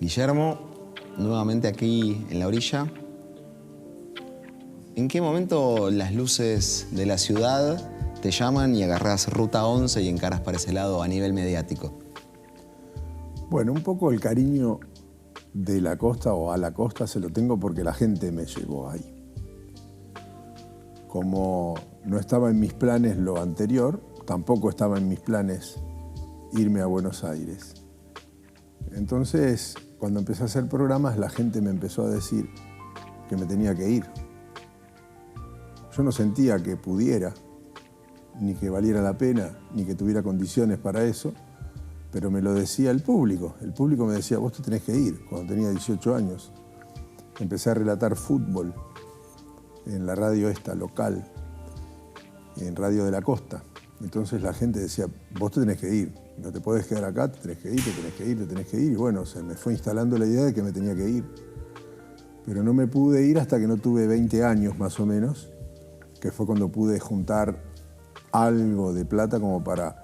Guillermo, nuevamente aquí en la orilla. ¿En qué momento las luces de la ciudad te llaman y agarrás Ruta 11 y encarás para ese lado a nivel mediático? Bueno, un poco el cariño de la costa o a la costa se lo tengo porque la gente me llevó ahí. Como no estaba en mis planes lo anterior, tampoco estaba en mis planes irme a Buenos Aires. Entonces, cuando empecé a hacer programas, la gente me empezó a decir que me tenía que ir. Yo no sentía que pudiera, ni que valiera la pena, ni que tuviera condiciones para eso, pero me lo decía el público. El público me decía, vos te tenés que ir. Cuando tenía 18 años, empecé a relatar fútbol en la radio esta local, en Radio de la Costa. Entonces la gente decía, vos te tenés que ir, no te podés quedar acá, te tenés que ir, te tenés que ir, te tenés que ir. Y bueno, se me fue instalando la idea de que me tenía que ir. Pero no me pude ir hasta que no tuve 20 años más o menos, que fue cuando pude juntar algo de plata como para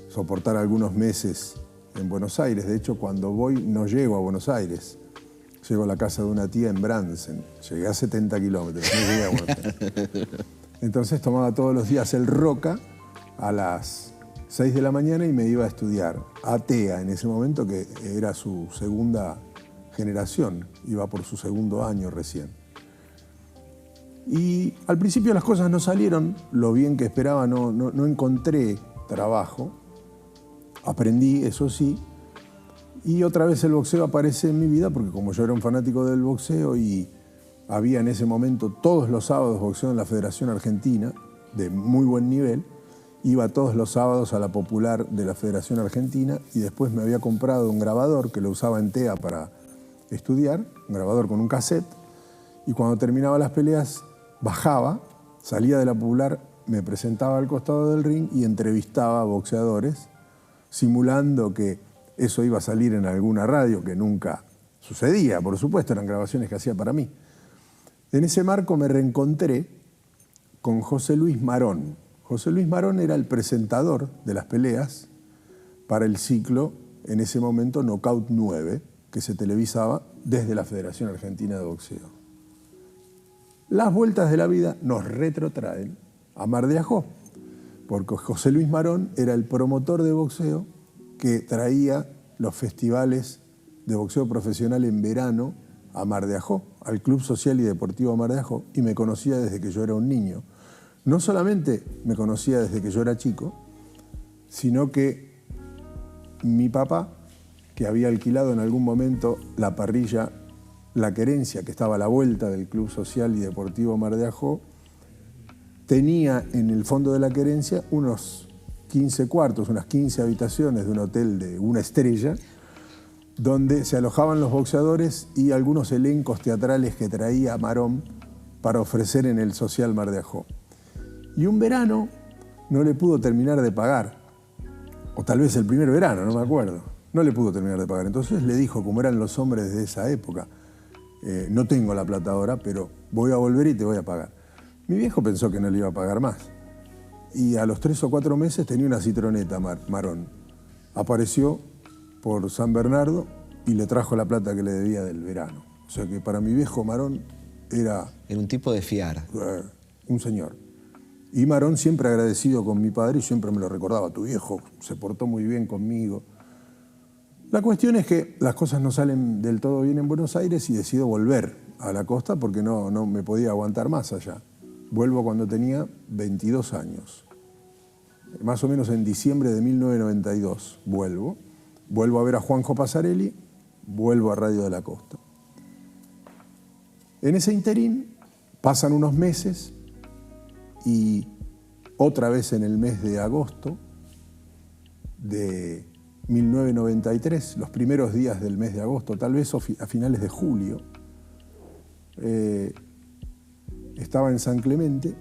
soportar algunos meses en Buenos Aires. De hecho, cuando voy no llego a Buenos Aires. Llego a la casa de una tía en Bransen. Llegué a 70 kilómetros, no llegué a Buenos Aires. Entonces tomaba todos los días el Roca a las 6 de la mañana y me iba a estudiar a TEA en ese momento, que era su segunda generación, iba por su segundo año recién. Y al principio las cosas no salieron lo bien que esperaba, no encontré trabajo, aprendí, eso sí, y otra vez el boxeo aparece en mi vida, porque como yo era un fanático del boxeo y había en ese momento todos los sábados boxeo en la Federación Argentina, de muy buen nivel, iba todos los sábados a la Popular de la Federación Argentina y después me había comprado un grabador que lo usaba en TEA para estudiar, un grabador con un cassette, y cuando terminaba las peleas bajaba, salía de la Popular, me presentaba al costado del ring y entrevistaba a boxeadores, simulando que eso iba a salir en alguna radio, que nunca sucedía, por supuesto, eran grabaciones que hacía para mí. En ese marco me reencontré con José Luis Marón. José Luis Marón era el presentador de las peleas para el ciclo, en ese momento, Knockout 9, que se televisaba desde la Federación Argentina de Boxeo. Las vueltas de la vida nos retrotraen a Mar de Ajó, porque José Luis Marón era el promotor de boxeo que traía los festivales de boxeo profesional en verano a Mar de Ajó, al Club Social y Deportivo Mar de Ajó, y me conocía desde que yo era un niño. No solamente me conocía desde que yo era chico, sino que mi papá, que había alquilado en algún momento la parrilla La Querencia, que estaba a la vuelta del Club Social y Deportivo Mar de Ajó, tenía en el fondo de La Querencia unos 15 cuartos, unas 15 habitaciones de un hotel de una estrella, donde se alojaban los boxeadores y algunos elencos teatrales que traía Marón para ofrecer en el Social Mar de Ajó. Y un verano no le pudo terminar de pagar, o tal vez el primer verano, no me acuerdo, no le pudo terminar de pagar. Entonces le dijo, como eran los hombres de esa época, no tengo la plata ahora, pero voy a volver y te voy a pagar. Mi viejo pensó que no le iba a pagar más. Y a los 3 o 4 meses tenía una citroneta Marón. Apareció por San Bernardo y le trajo la plata que le debía del verano. O sea que para mi viejo Marón era un tipo de fiar. Un señor. Y Marón siempre agradecido con mi padre y siempre me lo recordaba. Tu viejo se portó muy bien conmigo. La cuestión es que las cosas no salen del todo bien en Buenos Aires y decido volver a la costa porque no me podía aguantar más allá. Vuelvo cuando tenía 22 años. Más o menos en diciembre de 1992 vuelvo. Vuelvo a ver a Juanjo Pasarelli, vuelvo a Radio de la Costa. En ese interín pasan unos meses y otra vez en el mes de agosto de 1993, los primeros días del mes de agosto, tal vez a finales de julio, estaba en San Clemente,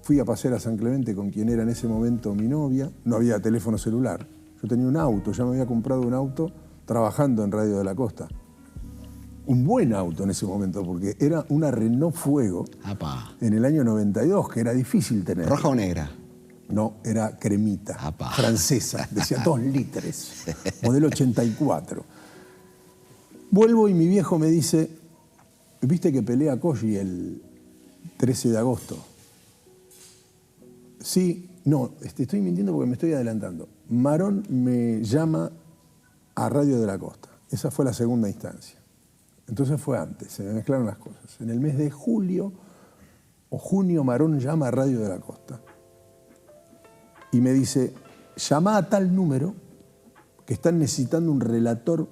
fui a pasear a San Clemente con quien era en ese momento mi novia, no había teléfono celular. Yo tenía un auto, ya me había comprado un auto trabajando en Radio de la Costa. Un buen auto en ese momento, porque era una Renault Fuego. Apá. En el año 92, que era difícil tener. ¿Roja o negra? No, era cremita, Apá. francesa, decía 2 litros, modelo 84. Vuelvo y mi viejo me dice, ¿viste que pelea Coggi el 13 de agosto? Sí, no, estoy mintiendo porque me estoy adelantando. Marón me llama a Radio de la Costa. Esa fue la segunda instancia. Entonces fue antes, se me mezclaron las cosas. En el mes de julio o junio, Marón llama a Radio de la Costa y me dice, llama a tal número que están necesitando un relator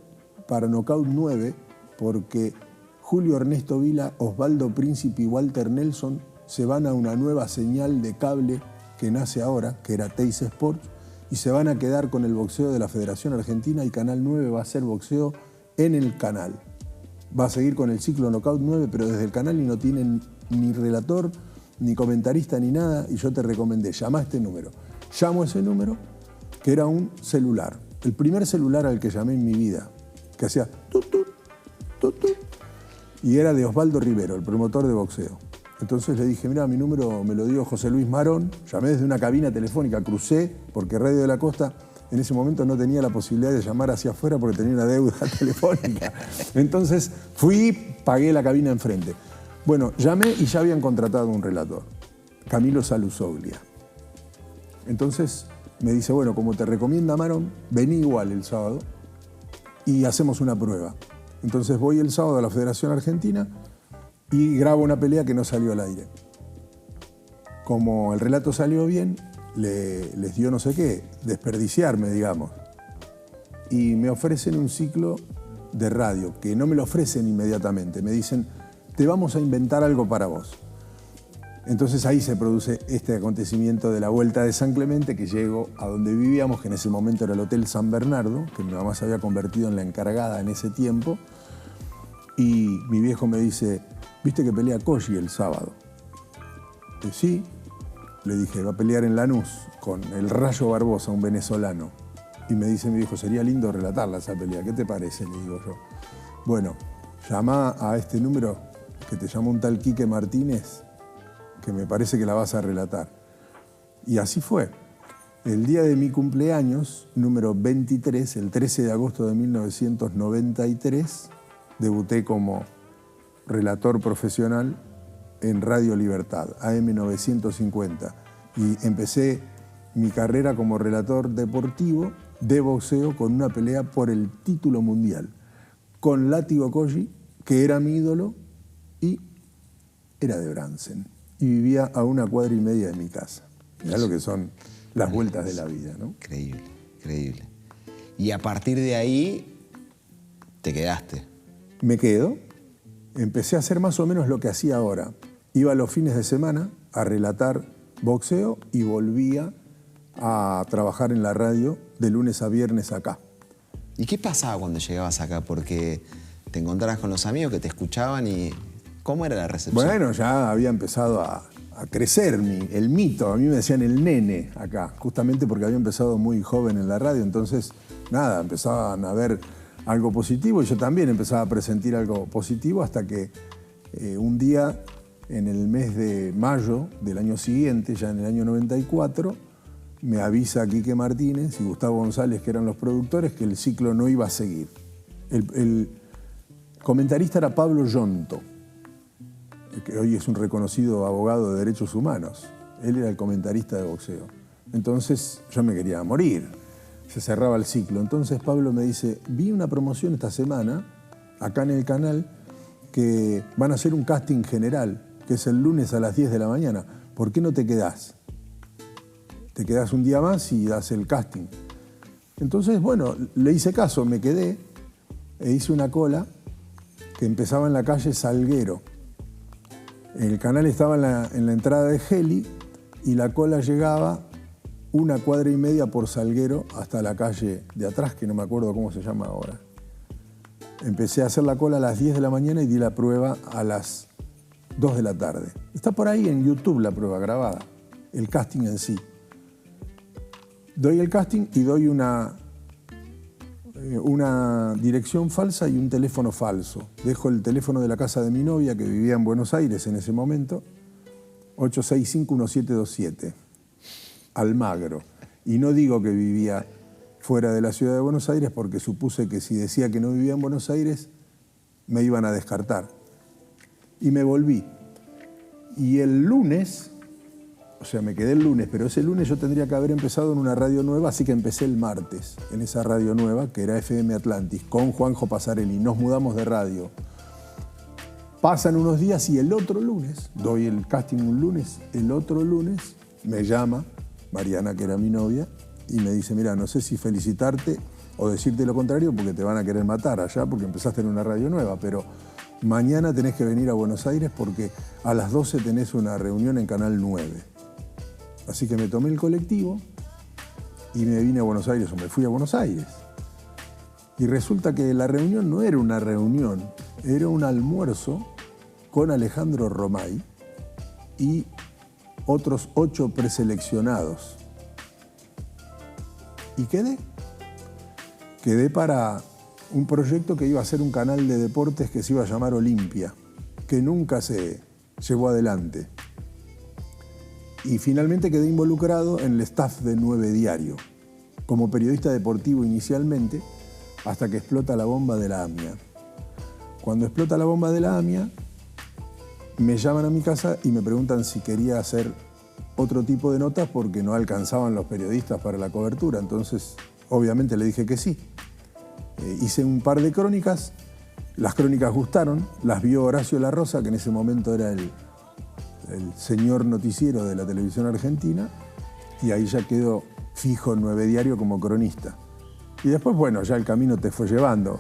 para Knockout 9 porque Julio Ernesto Vila, Osvaldo Príncipe y Walter Nelson se van a una nueva señal de cable que nace ahora, que era Teis Sports, y se van a quedar con el boxeo de la Federación Argentina y Canal 9 va a hacer boxeo en el canal. Va a seguir con el ciclo Knockout 9, pero desde el canal y no tienen ni relator, ni comentarista, ni nada, y yo te recomendé, llama a este número. Llamo a ese número, que era un celular. El primer celular al que llamé en mi vida, que hacía tut, tut, tut, tut, y era de Osvaldo Rivero, el promotor de boxeo. Entonces le dije, mira, mi número me lo dio José Luis Marón, llamé desde una cabina telefónica, crucé, porque Radio de la Costa en ese momento no tenía la posibilidad de llamar hacia afuera porque tenía una deuda telefónica. Entonces fui, pagué la cabina enfrente. Bueno, llamé y ya habían contratado un relator, Camilo Saluzoglia. Entonces me dice, bueno, como te recomienda Marón, vení igual el sábado y hacemos una prueba. Entonces voy el sábado a la Federación Argentina y grabo una pelea que no salió al aire. Como el relato salió bien, les dio no sé qué, desperdiciarme, digamos. Y me ofrecen un ciclo de radio, que no me lo ofrecen inmediatamente. Me dicen, te vamos a inventar algo para vos. Entonces ahí se produce este acontecimiento de la Vuelta de San Clemente, que llego a donde vivíamos, que en ese momento era el Hotel San Bernardo, que mi mamá se había convertido en la encargada en ese tiempo. Y mi viejo me dice, ¿viste que pelea Coggi el sábado? Y sí. Le dije, va a pelear en Lanús con el Rayo Barbosa, un venezolano. Y me dice mi viejo, sería lindo relatarla esa pelea. ¿Qué te parece? Le digo yo. Bueno, llama a este número que te llama un tal Quique Martínez, que me parece que la vas a relatar. Y así fue. El día de mi cumpleaños, número 23, el 13 de agosto de 1993, debuté como relator profesional en Radio Libertad, AM 950. Y empecé mi carrera como relator deportivo de boxeo con una pelea por el título mundial, con Látigo Coggi, que era mi ídolo y era de Bransen. Y vivía a 1,5 cuadras de mi casa. Mirá lo que son las vueltas de la vida, ¿no? Increíble, increíble. Y a partir de ahí, te quedaste. Me quedo. Empecé a hacer más o menos lo que hacía ahora. Iba los fines de semana a relatar boxeo y volvía a trabajar en la radio de lunes a viernes acá. ¿Y qué pasaba cuando llegabas acá? Porque te encontrabas con los amigos que te escuchaban y ¿cómo era la recepción? Bueno, ya había empezado a crecer el mito. A mí me decían el nene acá, justamente porque había empezado muy joven en la radio. Entonces, nada, empezaban a ver algo positivo y yo también empezaba a presentir algo positivo hasta que un día, en el mes de mayo del año siguiente, ya en el año 94, me avisa Quique Martínez y Gustavo González, que eran los productores, que el ciclo no iba a seguir. El comentarista era Pablo Yonto, que hoy es un reconocido abogado de derechos humanos. Él era el comentarista de boxeo. Entonces yo me quería morir. Se cerraba el ciclo. Entonces Pablo me dice, vi una promoción esta semana, acá en el canal, que van a hacer un casting general, que es el lunes a las 10 de la mañana. ¿Por qué no te quedás? Te quedás un día más y das el casting. Entonces, bueno, le hice caso, me quedé e hice una cola que empezaba en la calle Salguero. El canal estaba en la entrada de Geli y la cola llegaba 1,5 cuadras por Salguero hasta la calle de atrás, que no me acuerdo cómo se llama ahora. Empecé a hacer la cola a las 10 de la mañana y di la prueba a las 2 de la tarde. Está por ahí en YouTube la prueba grabada, el casting en sí. Doy el casting y doy una dirección falsa y un teléfono falso. Dejo el teléfono de la casa de mi novia, que vivía en Buenos Aires en ese momento, 865-1727, Almagro. Y no digo que vivía fuera de la ciudad de Buenos Aires porque supuse que si decía que no vivía en Buenos Aires, me iban a descartar. Y me volví. Y el lunes, o sea, me quedé el lunes, pero ese lunes yo tendría que haber empezado en una radio nueva, así que empecé el martes en esa radio nueva, que era FM Atlantis, con Juanjo Pasarelli. Nos mudamos de radio. Pasan unos días y el otro lunes, doy el casting un lunes, el otro lunes me llama Mariana, que era mi novia, y me dice, mira, no sé si felicitarte o decirte lo contrario porque te van a querer matar allá porque empezaste en una radio nueva, pero mañana tenés que venir a Buenos Aires porque a las 12 tenés una reunión en Canal 9. Así que me tomé el colectivo y me vine a Buenos Aires, o me fui a Buenos Aires. Y resulta que la reunión no era una reunión, era un almuerzo con Alejandro Romay y otros 8 preseleccionados. Y quedé para un proyecto que iba a ser un canal de deportes que se iba a llamar Olimpia, que nunca se llevó adelante. Y finalmente quedé involucrado en el staff de 9 Diario, como periodista deportivo inicialmente, hasta que explota la bomba de la AMIA. Cuando explota la bomba de la AMIA, me llaman a mi casa y me preguntan si quería hacer otro tipo de notas porque no alcanzaban los periodistas para la cobertura. Entonces, obviamente le dije que sí. Hice un par de crónicas, las crónicas gustaron, las vio Horacio La Rosa, que en ese momento era el señor noticiero de la televisión argentina, y ahí ya quedó fijo en 9 Diario como cronista. Y después, bueno, ya el camino te fue llevando.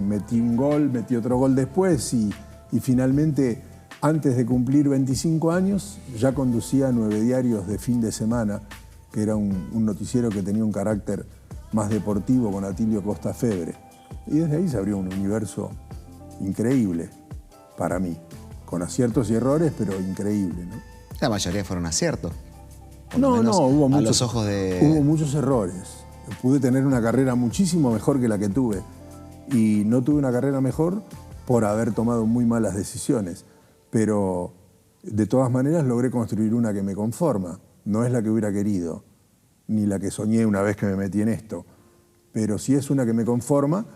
Metí un gol, metí otro gol después y finalmente, antes de cumplir 25 años, ya conducía 9 Diarios de fin de semana, que era un noticiero que tenía un carácter más deportivo con Atilio Costa Febre. Y desde ahí se abrió un universo increíble para mí, con aciertos y errores, pero increíble, ¿no? La mayoría fueron aciertos. No, hubo a muchos, los ojos de... hubo muchos errores. Pude tener una carrera muchísimo mejor que la que tuve. Y no tuve una carrera mejor por haber tomado muy malas decisiones. Pero de todas maneras logré construir una que me conforma. No es la que hubiera querido, ni la que soñé una vez que me metí en esto. Pero sí es una que me conforma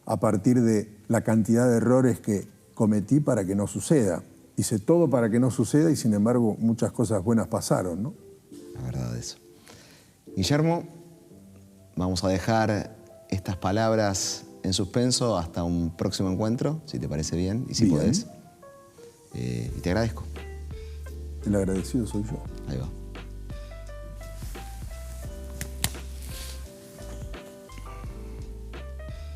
a partir de la cantidad de errores que cometí para que no suceda. Hice todo para que no suceda y sin embargo muchas cosas buenas pasaron, ¿no? La verdad eso. Guillermo, vamos a dejar estas palabras en suspenso hasta un próximo encuentro, si te parece bien y si podés. Y te agradezco. El agradecido soy yo. Ahí va.